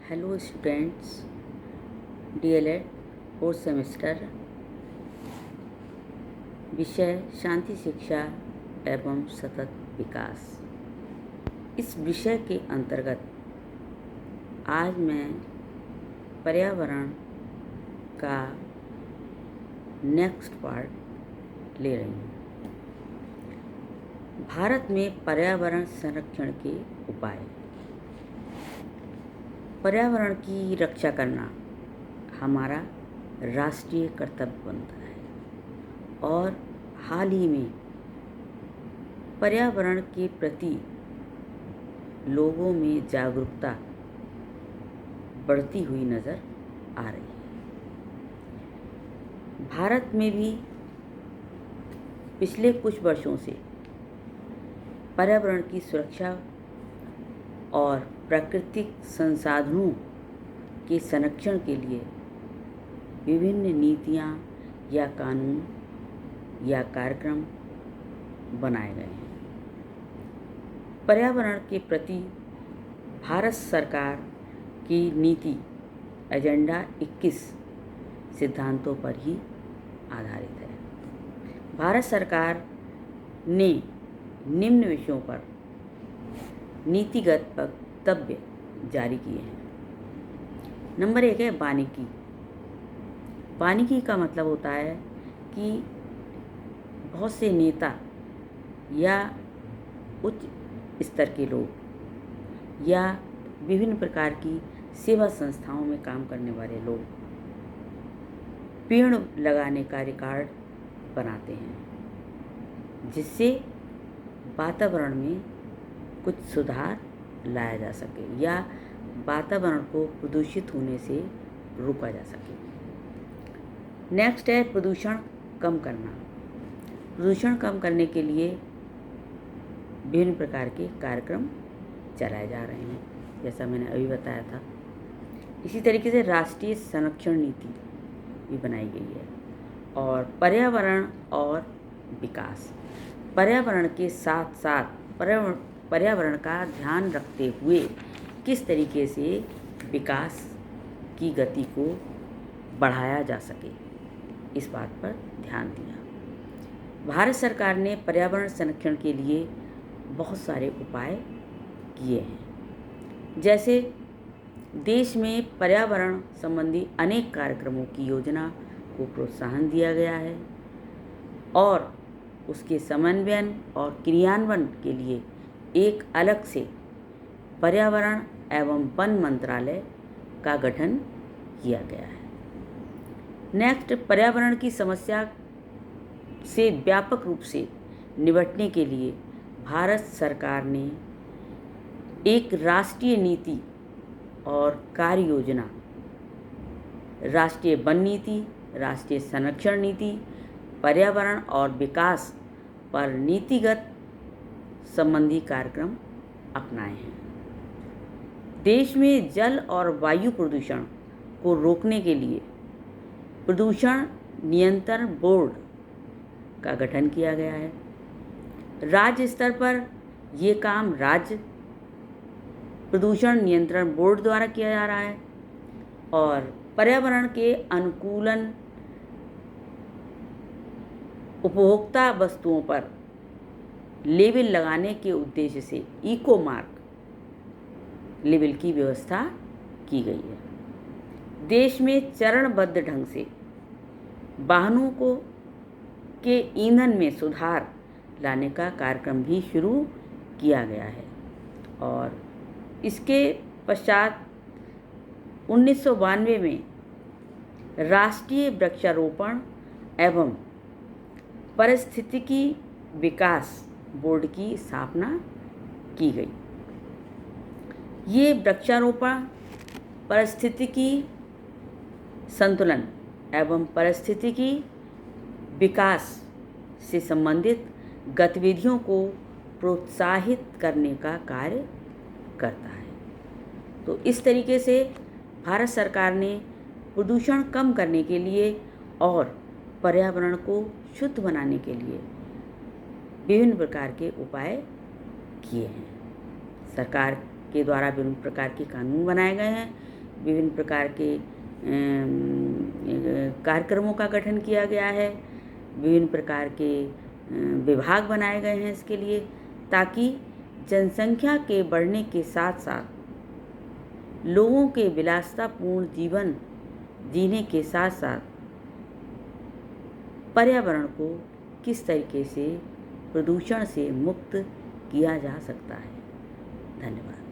Hello students, DElEd fourth semester, विषय शांति शिक्षा एवं सतत विकास। इस विषय के अंतर्गत आज मैं पर्यावरण का नेक्स्ट पार्ट ले रही हूँ। भारत में पर्यावरण संरक्षण के उपाय। पर्यावरण की रक्षा करना हमारा राष्ट्रीय कर्तव्य बनता है और हाल ही में पर्यावरण के प्रति लोगों में जागरूकता बढ़ती हुई नज़र आ रही है। भारत में भी पिछले कुछ वर्षों से पर्यावरण की सुरक्षा और प्राकृतिक संसाधनों के संरक्षण के लिए विभिन्न नीतियाँ या कानून या कार्यक्रम बनाए गए हैं। पर्यावरण के प्रति भारत सरकार की नीति एजेंडा 21 सिद्धांतों पर ही आधारित है। भारत सरकार ने निम्न विषयों पर नीतिगत वक्तव्य जारी किए हैं। नंबर 1 है वानिकी। वानिकी का मतलब होता है कि बहुत से नेता या उच्च स्तर के लोग या विभिन्न प्रकार की सेवा संस्थाओं में काम करने वाले लोग पेड़ लगाने का रिकॉर्ड बनाते हैं, जिससे वातावरण में कुछ सुधार लाया जा सके या वातावरण को प्रदूषित होने से रोका जा सके। नेक्स्ट है प्रदूषण कम करना। प्रदूषण कम करने के लिए विभिन्न प्रकार के कार्यक्रम चलाए जा रहे हैं, जैसा मैंने अभी बताया था। इसी तरीके से राष्ट्रीय संरक्षण नीति भी बनाई गई है। और पर्यावरण और विकास, पर्यावरण के साथ साथ पर्यावरण का ध्यान रखते हुए किस तरीके से विकास की गति को बढ़ाया जा सके, इस बात पर ध्यान दिया। भारत सरकार ने पर्यावरण संरक्षण के लिए बहुत सारे उपाय किए हैं, जैसे देश में पर्यावरण संबंधी अनेक कार्यक्रमों की योजना को प्रोत्साहन दिया गया है और उसके समन्वयन और क्रियान्वयन के लिए एक अलग से पर्यावरण एवं वन मंत्रालय का गठन किया गया है। नेक्स्ट, पर्यावरण की समस्या से व्यापक रूप से निपटने के लिए भारत सरकार ने एक राष्ट्रीय नीति और कार्य योजना, राष्ट्रीय वन नीति, राष्ट्रीय संरक्षण नीति, पर्यावरण और विकास पर नीतिगत संबंधी कार्यक्रम अपनाए हैं। देश में जल और वायु प्रदूषण को रोकने के लिए प्रदूषण नियंत्रण बोर्ड का गठन किया गया है। राज्य स्तर पर ये काम राज्य प्रदूषण नियंत्रण बोर्ड द्वारा किया जा रहा है और पर्यावरण के अनुकूलन उपभोक्ता वस्तुओं पर लेबल लगाने के उद्देश्य से इको मार्क लेबल की व्यवस्था की गई है। देश में चरणबद्ध ढंग से वाहनों को के ईंधन में सुधार लाने का कार्यक्रम भी शुरू किया गया है और इसके पश्चात 1992 में राष्ट्रीय वृक्षारोपण एवं पारिस्थितिकी विकास बोर्ड की स्थापना की गई। ये वृक्षारोपण पारिस्थितिकी संतुलन एवं पारिस्थितिकी विकास से संबंधित गतिविधियों को प्रोत्साहित करने का कार्य करता है। तो इस तरीके से भारत सरकार ने प्रदूषण कम करने के लिए और पर्यावरण को शुद्ध बनाने के लिए विभिन्न प्रकार के उपाय किए हैं। सरकार के द्वारा विभिन्न प्रकार के कानून बनाए गए हैं, विभिन्न प्रकार के कार्यक्रमों का गठन किया गया है, विभिन्न प्रकार के विभाग बनाए गए हैं इसके लिए, ताकि जनसंख्या के बढ़ने के साथ साथ लोगों के विलासितापूर्ण जीवन जीने के साथ साथ पर्यावरण को किस तरीके से प्रदूषण से मुक्त किया जा सकता है। धन्यवाद।